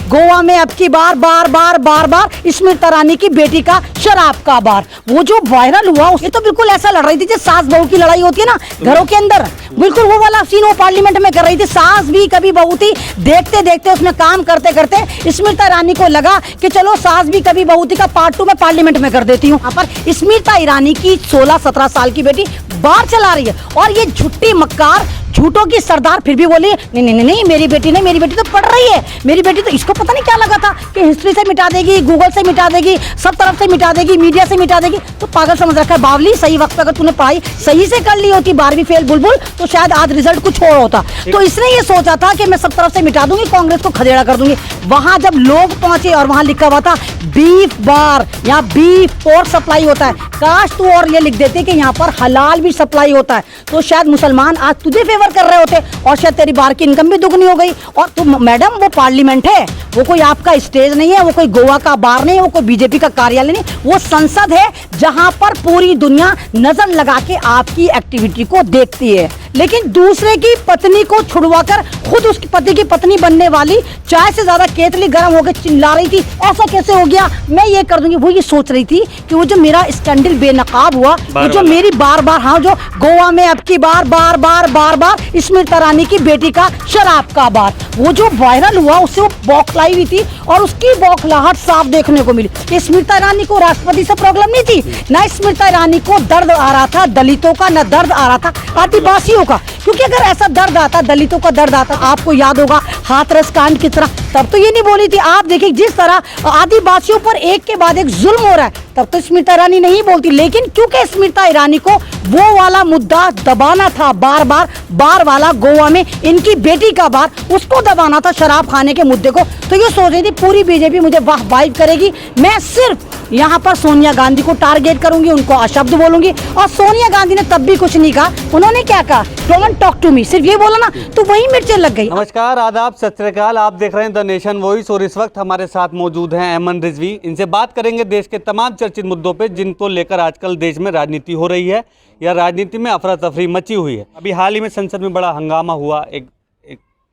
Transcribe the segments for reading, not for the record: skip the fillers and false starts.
गोवा में अब की बार बार बार बार बार स्मृति ईरानी की बेटी का शराब का बार। वो जो वायरल हुआ ये तो बिल्कुल ऐसा लड़ रही थी जैसे सास बहू की लड़ाई होती है ना घरों के अंदर, बिल्कुल वो वाला सीन वो पार्लियामेंट में कर रही थी। सास भी कभी बहू थी, देखते देखते उसमें काम करते करते स्मृति ईरानी को लगा कि चलो सास भी कभी बहू थी का पार्ट 2 में पार्लियामेंट में कर देती हूँ। यहाँ पर स्मृति ईरानी की 16-17 साल की बेटी बार चला रही है और ये झुट्टी मक्कार झूठों की सरदार फिर भी बोली नहीं नहीं नहीं मेरी बेटी नहीं, मेरी बेटी तो पढ़ रही है, मेरी बेटी तो, इसको पता नहीं क्या लगा था कि हिस्ट्री से मिटा देगी, गूगल से मिटा देगी, सब तरफ से मिटा देगी, मीडिया से मिटा देगी। तो पागल समझ रखा है बावली। सही वक्त पर अगर तूने पढ़ाई सही से कर ली होती 12वीं फेल बुलबुल तो शायद आज रिजल्ट कुछ और होता। तो इसने ये सोचा था कि मैं सब तरफ से मिटा दूंगी, कांग्रेस को खदेड़ा कर दूंगी। वहां जब लोग पहुंचे और वहां लिखा हुआ था बीफ बार, यहाँ बीफ पोर्क सप्लाई होता है, काश तू और ये लिख देते कि यहाँ पर हलाल भी सप्लाई होता है तो शायद मुसलमान आज तुझे फेवर कर रहे होते और शायद तेरी बार की इनकम भी दुगनी हो गई। और तुम मैडम वो पार्लियामेंट है, वो कोई आपका स्टेज नहीं है, वो कोई गोवा का बार नहीं है, वो कोई बीजेपी का कार्यालय नहीं, वो संसद है जहां पर पूरी दुनिया नजर लगा के आपकी एक्टिविटी को देखती है। लेकिन दूसरे की पत्नी को छुड़वाकर खुद उसकी पति की पत्नी बनने वाली चाय से ज्यादा केतली गर्म होकर चिल्ला रही थी ऐसा कैसे हो गया, मैं ये कर दूंगी। वो ये सोच रही थी कि वो जो मेरा स्कैंडल बेनकाब हुआ, वो जो मेरी बार बार हाँ जो गोवा में अब की बार बार बार बार बार स्मृति ईरानी की बेटी का शराब का बार, वो जो वायरल हुआ उससे वो बौखलाई हुई थी और उसकी बौखलाहट साफ देखने को मिली। स्मृति ईरानी को राष्ट्रपति से प्रॉब्लम नहीं थी, ना स्मृति ईरानी को दर्द आ रहा था दलितों का, न दर्द आ रहा था आदिवासियों का। क्योंकि अगर ऐसा दर्द आता, दलितों का दर्द आता, आपको याद होगा हाथरस कांड की तरह, तब तो ये नहीं बोली थी। आप देखिए जिस तरह आदिवासियों पर एक के बाद एक जुल्म हो रहा है तब तो स्मृति ईरानी नहीं बोलती। लेकिन क्योंकि स्मृति ईरानी को वो वाला मुद्दा दबाना था, बार बार बार वाला गोवा में इनकी बेटी का बार, उसको दबाना था शराब खाने के मुद्दे को, तो ये सोच रही थी पूरी बीजेपी मुझे वाह वाइब करेगी, मैं सिर्फ यहाँ पर सोनिया गांधी को टारगेट करूंगी, उनको अशब्द बोलूंगी। और सोनिया गांधी ने तब भी कुछ नहीं कहा, उन्होंने क्या कहा, डोंट टॉक टू मी, सिर्फ ये बोला ना तो वही मिर्चें लग गई। नमस्कार, आदाब, सत श्री अकाल। आप देख रहे हैं द नेशन वॉइस और इस वक्त हमारे साथ मौजूद हैं अमन रिजवी। इनसे बात करेंगे देश के तमाम चर्चित मुद्दों पे जिनको लेकर आजकल देश में राजनीति हो रही है या राजनीति में अफरा तफरी मची हुई है। अभी हाल ही में संसद में बड़ा हंगामा हुआ,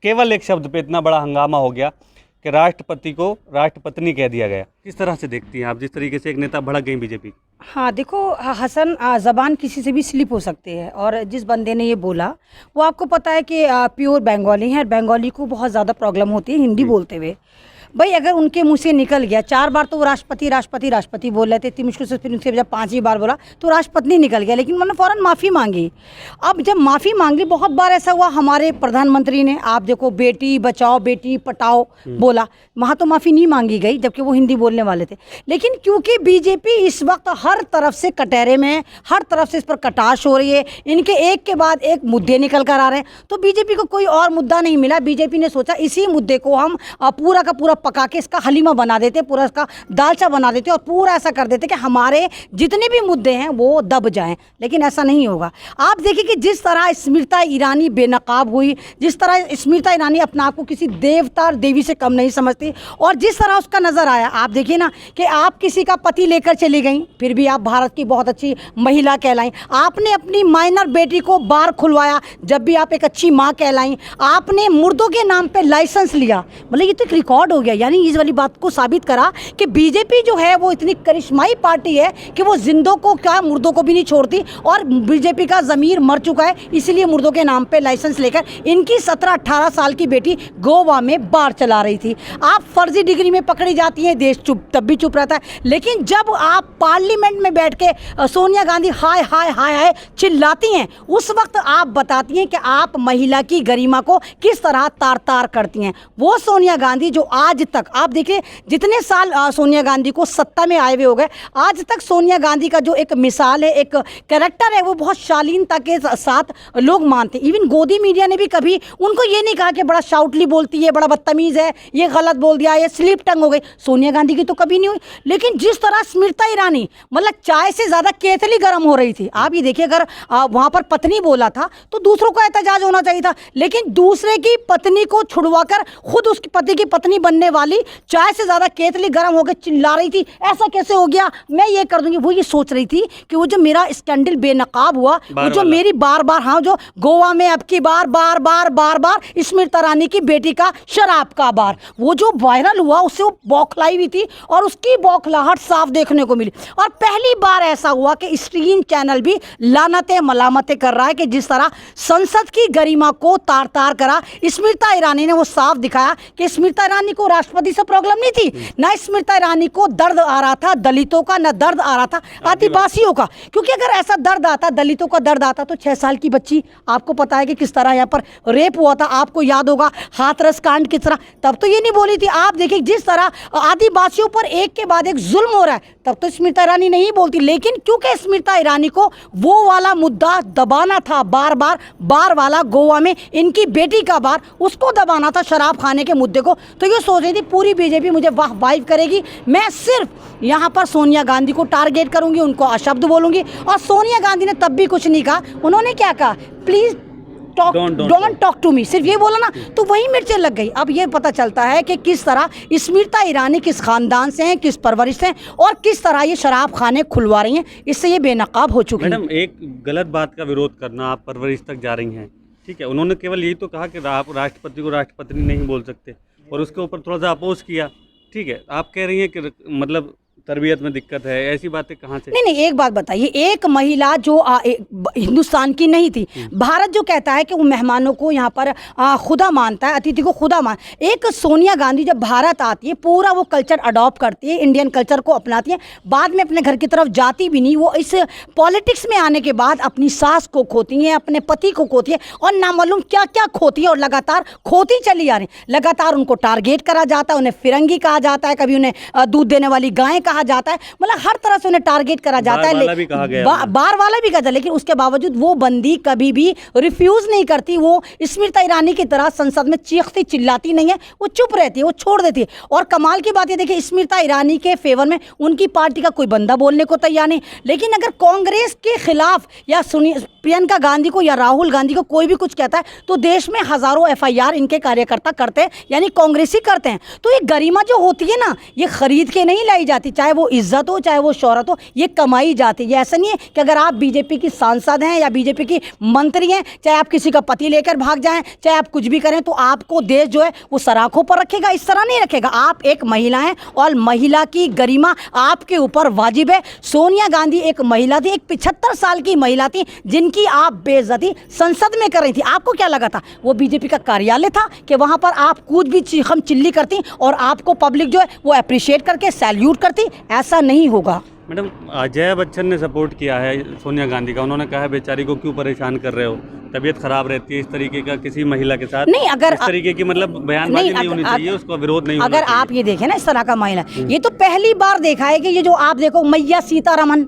केवल एक शब्द पे इतना बड़ा हंगामा हो गया कि राष्ट्रपति को राष्ट्रपत्नी कह दिया गया। किस तरह से देखती हैं आप जिस तरीके से एक नेता भड़क गई बीजेपी? हाँ देखो हसन, ज़बान किसी से भी स्लिप हो सकती है और जिस बंदे ने ये बोला वो आपको पता है कि प्योर बंगाली है, बंगाली को बहुत ज़्यादा प्रॉब्लम होती है हिंदी बोलते हुए। भाई अगर उनके मुंह से निकल गया 4 बार तो वो राष्ट्रपति राष्ट्रपति राष्ट्रपति बोल रहे थे, इतनी मुश्किल से फिर उनसे जब 5वीं बार बोला तो राष्ट्रपति निकल गया, लेकिन उन्होंने फ़ौरन माफ़ी मांगी। अब जब माफ़ी मांगी, बहुत बार ऐसा हुआ हमारे प्रधानमंत्री ने, आप देखो बेटी बचाओ बेटी पटाओ बोला, वहाँ तो माफ़ी नहीं मांगी गई जबकि वो हिंदी बोलने वाले थे। लेकिन क्योंकि बीजेपी इस वक्त हर तरफ से कटहरे में है, हर तरफ से इस पर कटाश हो रही है, इनके एक के बाद एक मुद्दे निकल कर आ रहे हैं, तो बीजेपी को कोई और मुद्दा नहीं मिला। बीजेपी ने सोचा इसी मुद्दे को हम पूरा का पूरा पका के इसका हलीमा बना देते, पूरा इसका दालचा बना देते और पूरा ऐसा कर देते कि हमारे जितने भी मुद्दे हैं वो दब जाएं। लेकिन ऐसा नहीं होगा। आप देखिए कि जिस तरह स्मृति ईरानी बेनकाब हुई, जिस तरह स्मृति ईरानी अपने आप को किसी देवता और देवी से कम नहीं समझती और जिस तरह उसका नज़र आया, आप देखिए ना कि आप किसी का पति लेकर चली गई फिर भी आप भारत की बहुत अच्छी महिला कहलाई, आपने अपनी माइनर बेटी को बार खुलवाया जब भी आप एक अच्छी माँ कहलाई, आपने मुर्दों के नाम पे लाइसेंस लिया, मतलब ये तो एक रिकॉर्ड हो गया। यानी इस वाली बात को साबित करा कि बीजेपी जो है वो इतनी करिश्माई पार्टी है कि वो जिंदों को क्या मुर्दों को भी नहीं छोड़ती और बीजेपी का ज़मीर मर चुका है, इसलिए मुर्दों के नाम पे लाइसेंस लेकर इनकी 17-18 साल की बेटी गोवा में बार चला रही थी। आप फर्जी डिग्री में पकड़ी जाती हैं, देश चुप तब भी चुप रहता है, लेकिन जब आप पार्लियामेंट में बैठ के सोनिया गांधी हाय हाय हाय हाय चिल्लाती हैं उस वक्त आप बताती हैं कि आप महिला की गरिमा को किस तरह तार तार करती हैं। वो सोनिया गांधी जो आज तक, आप देखिए जितने साल सोनिया गांधी को सत्ता में आए हुए हो गए, आज तक सोनिया गांधी का जो एक मिसाल है, एक कैरेक्टर है, वो बहुत शालीनता के साथ लोग मानते हैं। इवन गोदी मीडिया ने भी कभी उनको ये नहीं कहा कि बड़ा शाउटली बोलती है, बड़ा बदतमीज़ है, ये गलत बोल दिया, ये स्लिप टंग हो गई। सोनिया गांधी की तो कभी नहीं हुई। लेकिन जिस तरह स्मृति ईरानी मतलब चाय से ज़्यादा केतली गर्म हो रही थी, आप ये देखिए अगर वहाँ पर पत्नी बोला था तो दूसरों को एहतजाज होना चाहिए था, लेकिन दूसरे की पत्नी को छुड़वाकर खुद उसकी पति की पत्नी बनने बनने वाली चाय से ज्यादा केतली गर्म होकर चिल्ला रही थी, ऐसा कैसे हो गया, मैं ये कर दूंगी। वो ये सोच रही थी कि वो जो मेरा स्कैंडल बेनकाब हुआ, वो जो मेरी बार बार, हाँ, जो गोवा में अब की बार बार बार बार बार स्मृति ईरानी की बेटी का शराब का बार, वो जो वायरल हुआ, उससे वो बौखलाई हुई थी और उसकी बौखलाहट साफ देखने को मिली। और पहली बार ऐसा हुआ कि स्ट्रीम चैनल भी लानतें मलामतें कर रहा है कि जिस तरह संसद की गरिमा को तार तार करा स्मृति ईरानी ने, वो साफ दिखाया कि स्मृति ईरानी को राष्ट्रपति से प्रॉब्लम नहीं थी, ना स्मृति ईरानी को दर्द आ रहा था दलितों का, ना दर्द आ रहा था आदिवासियों का। क्योंकि अगर ऐसा दर्द आता, दलितों का दर्द आता, तो 6 साल की बच्ची, आपको पता है कि किस तरह यहाँ पर रेप हुआ था, आपको याद होगा हाथरस कांड किस तरह, तब तो ये नहीं बोली थी। आप देखिए जिस तरह आदिवासियों पर एक के बाद एक जुल्म हो रहा है, तब तो स्मृति ईरानी नहीं बोलती। लेकिन क्योंकि स्मृति ईरानी को वो वाला मुद्दा दबाना था, बार बार वाला गोवा में इनकी बेटी का बार, उसको दबाना था, शराब खाने के मुद्दे को, तो ये सोच रही थी पूरी बीजेपी मुझे वाह वाइफ करेगी, मैं सिर्फ यहाँ पर सोनिया गांधी को टारगेट करूंगी, उनको अशब्द बोलूंगी। और सोनिया गांधी ने तब भी कुछ नहीं कहा, उन्होंने क्या कहा, please don't talk to me, सिर्फ ये बोला ना, तो वही मिर्चें लग गई। अब ये पता चलता है कि किस तरह स्मृति ईरानी किस खानदान से हैं, किस परवरिश से हैं, और किस तरह ये शराब खाने खुलवा रही हैं, इससे ये बेनकाब हो चुकी है। मैडम, एक गलत बात का विरोध करना, आप परवरिश तक जा रही हैं, ठीक है, उन्होंने केवल यही तो कहा कि आप राष्ट्रपति को राष्ट्रपति नहीं बोल सकते, और उसके ऊपर थोड़ा सा अपोज किया, ठीक है। आप कह रही हैं कि मतलब तरबियत में दिक्कत है, ऐसी बातें कहाँ से? नहीं, एक बात बताइए, एक महिला जो हिंदुस्तान की नहीं थी, भारत जो कहता है कि वो मेहमानों को यहाँ पर खुदा मानता है, अतिथि को खुदा एक सोनिया गांधी जब भारत आती है, पूरा वो कल्चर अडॉप्ट करती है, इंडियन कल्चर को अपनाती है, बाद में अपने घर की तरफ जाती भी नहीं, वो इस पॉलिटिक्स में आने के बाद अपनी सास को खोती है, अपने पति को खोती है, और नामालूम क्या क्या खोती है, और लगातार खोती चली आ रही, लगातार उनको टारगेट करा जाता है, उन्हें फिरंगी कहा जाता है, कभी उन्हें दूध देने वाली गाय कहा जाता है, मतलब हर तरह से उन्हें टारगेट करा जाता है, बार वाला भी कहा गया, लेकिन उसके बावजूद वो बंदी कभी भी रिफ्यूज नहीं करती, वो स्मृति ईरानी की तरह संसद में चीखती चिल्लाती नहीं है, वो चुप रहती है, वो छोड़ देती है। और कमाल की बात ये देखिए, स्मृति ईरानी के फेवर में उनकी पार्टी का कोई बंदा बोलने को तैयार नहीं, लेकिन अगर कांग्रेस के खिलाफ या प्रियंका गांधी को या राहुल गांधी को कोई भी कुछ कहता है, तो देश में हजारों FIR इनके कार्यकर्ता करते हैं, यानी कांग्रेसी करते हैं। तो ये गरिमा जो होती है ना, ये खरीद के नहीं लाई जाती, चाहे वो इज्जत हो, चाहे वो शोहरत हो, ये कमाई जाती है। ये ऐसा नहीं है कि अगर आप बीजेपी की सांसद हैं या बीजेपी की मंत्री हैं, चाहे आप किसी का पति लेकर भाग जाएं, चाहे आप कुछ भी करें, तो आपको देश जो है वो सराखों पर रखेगा, इस तरह नहीं रखेगा। आप एक महिला हैं और महिला की गरिमा आपके ऊपर वाजिब है। सोनिया गांधी एक महिला थी, एक 75 साल की महिला थी, जिनकी आप बेइज्जती संसद में कर रही थी। आपको क्या लगा था वो बीजेपी का कार्यालय था कि वहां पर आप कुछ भी चीखम चिल्ली करती और आपको पब्लिक जो है वो अप्रिशिएट करके सैल्यूट करती? ऐसा नहीं होगा। मैडम, अजय बच्चन ने सपोर्ट किया है सोनिया गांधी का, उन्होंने कहा है बेचारी को क्यों परेशान कर रहे हो, तबीयत खराब रहती है, इस तरीके का किसी महिला के साथ नहीं, अगर इस तरीके की मतलब बयानबाजी नहीं होनी चाहिए, उसका विरोध नहीं होना चाहिए। अगर आप ये देखें ना, इस तरह का महिला, ये तो पहली बार देखा है कि ये जो आप देखो मैया सीतारमन,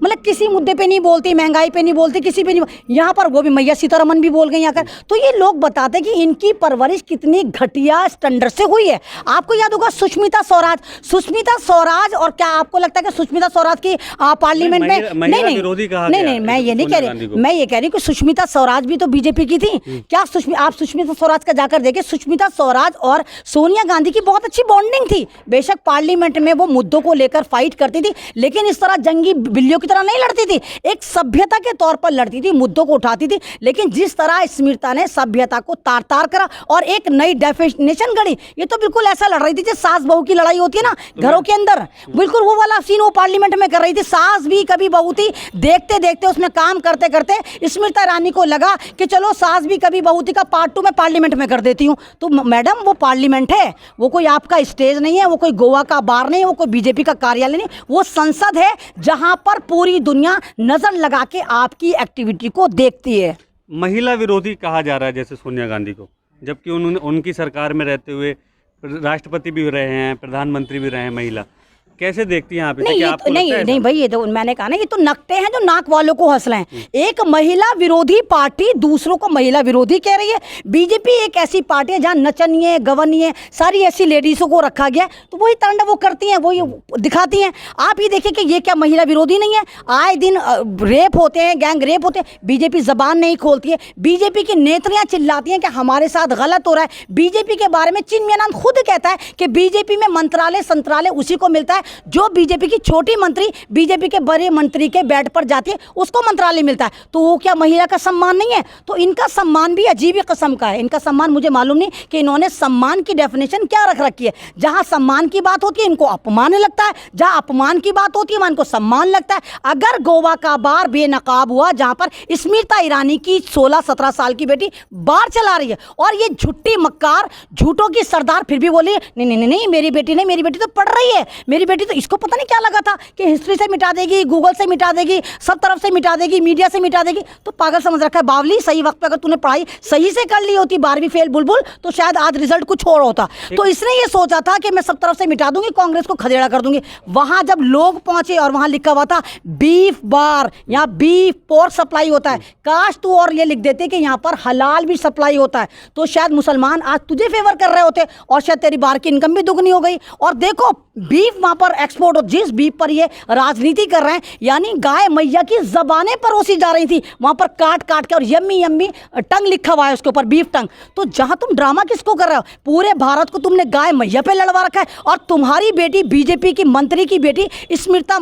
मतलब किसी मुद्दे पे नहीं बोलती, महंगाई पे नहीं बोलती, किसी पे नहीं, यहाँ पर वो भी मैया सीतारमन भी बोल गई आकर। तो ये लोग बताते हैं कि इनकी परवरिश कितनी घटिया स्टैंडर्ड से हुई है। आपको याद होगा सुष्मिता स्वराज, और क्या आपको लगता है कि सुष्मिता स्वराज की पार्लियामेंट में नहीं, मैं ये नहीं कह रही, मैं ये कह रही कि सुष्मिता स्वराज भी तो बीजेपी की थी। क्या आप सुष्मिता स्वराज का जाकर देखें, सुष्मिता स्वराज और सोनिया गांधी की बहुत अच्छी बॉन्डिंग थी। बेशक पार्लियामेंट में वो मुद्दों को लेकर फाइट करती थी, लेकिन इस तरह जंगी बिल्लियों की तरह नहीं लड़ती थी, एक सभ्यता के तौर पर लड़ती थी, मुद्दों को उठाती थी। लेकिन जिस तरह स्मृति ने सभ्यता को तार तार करा और एक नई डेफिनेशन गढ़ी, ये तो बिल्कुल ऐसा लड़ रही थी जैसे सास बहू की लड़ाई होती है ना घरों के अंदर, बिल्कुल वो वाला सीन वो पार्लियामेंट में कर रही थी। सास भी कभी बहू थी, देखते देखते उसमें काम करते करते स्मृति ईरानी को लगा कि चलो सास भी कभी बहू थी का पार्ट 2 में पार्लियामेंट में कर देती हूँ। तो मैडम, वो पार्लियामेंट है, वो कोई आपका स्टेज नहीं है, वो कोई गोवा का बार नहीं है, वो कोई बीजेपी का कार्यालय नहीं, वो संसद है जहां पर पूरी दुनिया नजर लगा के आपकी एक्टिविटी को देखती है। महिला विरोधी कहा जा रहा है जैसे सोनिया गांधी को, जबकि उन्होंने उनकी सरकार में रहते हुए राष्ट्रपति भी रहे हैं, प्रधानमंत्री भी रहे हैं महिला, कैसे देखती हैं आप इसे? नहीं क्या ये आपको तो नहीं लगता है नहीं ऐसा? भाई, ये तो मैंने कहा ना, ये तो नकटे हैं जो नाक वालों को हंस रहे हैं। एक महिला विरोधी पार्टी दूसरों को महिला विरोधी कह रही है। बीजेपी एक ऐसी पार्टी है जहाँ नचनिए गवनिए सारी ऐसी लेडीजों को रखा गया है, तो वही तांडव वो करती हैं, वही दिखाती हैं। आप ये देखिए कि ये क्या महिला विरोधी नहीं है? आए दिन रेप होते हैं, गैंग रेप होते हैं, बीजेपी जबान नहीं खोलती है। बीजेपी की नेत्रियां चिल्लाती हैं कि हमारे साथ गलत हो रहा है। बीजेपी के बारे में चिन्मयानंद खुद कहता है कि बीजेपी में मंत्रालय संत्रालय उसी को मिलता है, जो बीजेपी की छोटी मंत्री बीजेपी के बड़े मंत्री के बेड पर जाती है उसको मंत्रालय मिलता है। तो वो क्या महिला का सम्मान नहीं है? तो इनका सम्मान भी अजीब ही किस्म का है। इनका सम्मान मुझे मालूम नहीं कि इन्होंने सम्मान की डेफिनेशन क्या रख रखी है। जहां सम्मान की बात होती है इनको अपमान लगता है, जहां अपमान की बात होती है वहां इनको सम्मान लगता है। अगर गोवा का बार बेनकाब हुआ, जहां पर स्मृति ईरानी की 16-17 साल की बेटी बार चला रही है, और ये झुट्टी मक्कार झूठों की सरदार फिर भी बोली नहीं नहीं नहीं मेरी बेटी नहीं, मेरी बेटी तो पढ़ रही है, मेरी बेटी तो, इसको पता नहीं क्या लगा था कि हिस्ट्री से मिटा देगी, गूगल से मिटा देगी, सब तरफ से मिटा देगी, मीडिया से मिटा देगी। तो पागल समझ रखा है। बावली, सही वक्त पे अगर तूने पढ़ाई सही से कर ली होती, 12वीं फेल बुलबुल, तो शायद आज रिजल्ट कुछ और होता। तो इसने ये सोचा था कि मैं सब तरफ से मिटा दूंगी, कांग्रेस को खदेड़ा कर दूंगी। वहां जब लोग पहुंचे और वहां लिखा हुआ था बीफ बार, यहाँ बीफ पोर्क सप्लाई होता है, काश तू और ये लिख देते कि यहाँ पर हलाल भी सप्लाई होता है, तो शायद मुसलमान आज तुझे फेवर कर रहे होते और शायद तेरी बार की इनकम भी दुगनी हो गई। और देखो बीफ वहां पर एक्सपोर्ट हो, जिस बीफ पर ये राजनीति कर रहे हैं, यानी गाय मैया की जबानें परोसी जा रही थी वहां पर काट काट के, और यम्मी यम्मी टंग लिखा हुआ है उसके ऊपर, बीफ टंग। तो जहां तुम ड्रामा किसको कर रहे हो? पूरे भारत को तुमने गाय मैया पे लड़वा रखा है। और तुम्हारी बेटी बीजेपी की मंत्री की बेटी स्मृति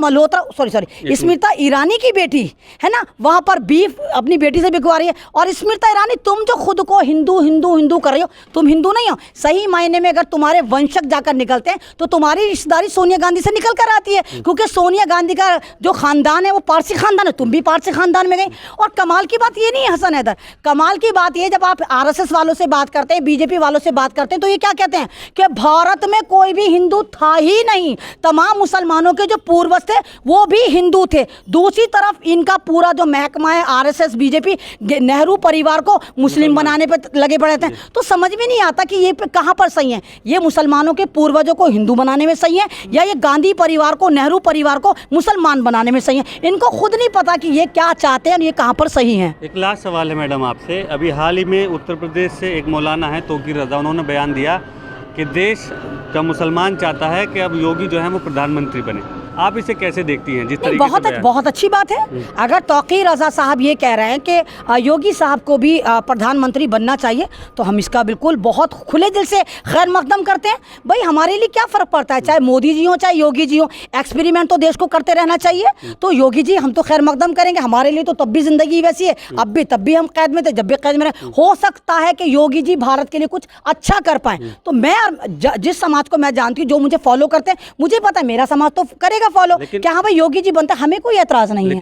ईरानी की बेटी है ना, वहां पर बीफ अपनी बेटी से बिकवा रही है। और स्मृति ईरानी, तुम जो खुद को हिंदू हिंदू हिंदू कर रही हो, तुम हिंदू नहीं हो। सही मायने में अगर तुम्हारे वंशक जाकर निकलते हैं तो तुम्हारी रिश्तेदारी सोनिया गांधी से निकल कर आती है, क्योंकि सोनिया गांधी का जो खानदान है वो पारसी खानदान है, तुम भी पारसी खानदान में गई। और कमाल की बात ये नहीं है हसन हैदर, कमाल की बात ये, जब आप आरएसएस वालों से बात करते हैं, बीजेपी वालों से बात करते हैं, तो ये क्या कहते हैं कि भारत में कोई भी हिंदू था ही नहीं, तमाम मुसलमानों के जो पूर्वज थे वो भी हिंदू थे। दूसरी तरफ इनका पूरा जो महकमा है आरएसएस बीजेपी, नेहरू परिवार को मुस्लिम बनाने पे लगे पड़े थे। तो समझ में नहीं आता कि ये कहाँ पर सही है, ये मुसलमानों के पूर्वजों को हिंदू बनाने में सही है, या ये गांधी परिवार को, नेहरू परिवार को मुसलमान बनाने में सही है। इनको खुद नहीं पता कि ये क्या चाहते हैं और ये कहाँ पर सही है। एक लास्ट सवाल है मैडम आपसे। अभी हाल ही में उत्तर प्रदेश से एक मौलाना है तौकीर रजा, उन्होंने बयान दिया कि देश का मुसलमान चाहता है कि अब योगी जो है वो प्रधानमंत्री बने। आप इसे कैसे देखती हैं? जिस तरीके से बहुत अच्छी बात है। अगर तौकीर रजा साहब ये कह रहे हैं कि योगी साहब को भी प्रधानमंत्री बनना चाहिए, तो हम इसका बिल्कुल बहुत खुले दिल से खैर मकदम करते हैं। भाई हमारे लिए क्या फ़र्क पड़ता है, चाहे मोदी जी हो चाहे योगी जी हो, एक्सपेरिमेंट तो देश को करते रहना चाहिए। तो योगी जी हम तो खैर मकदम करेंगे, हमारे लिए तो तब भी ज़िंदगी वैसी है, अब भी तब भी हम कैद में थे, जब भी कैद में रहे। हो सकता है कि योगी जी भारत के लिए कुछ अच्छा कर पाएँ। तो मैं जिस समाज को मैं जानती हूँ, जो मुझे फॉलो करते हैं, मुझे पता है मेरा समाज तो करेगा फॉलो, क्या हाँ भाई योगी जी बनता, हमें कोई एतराज़ नहीं है।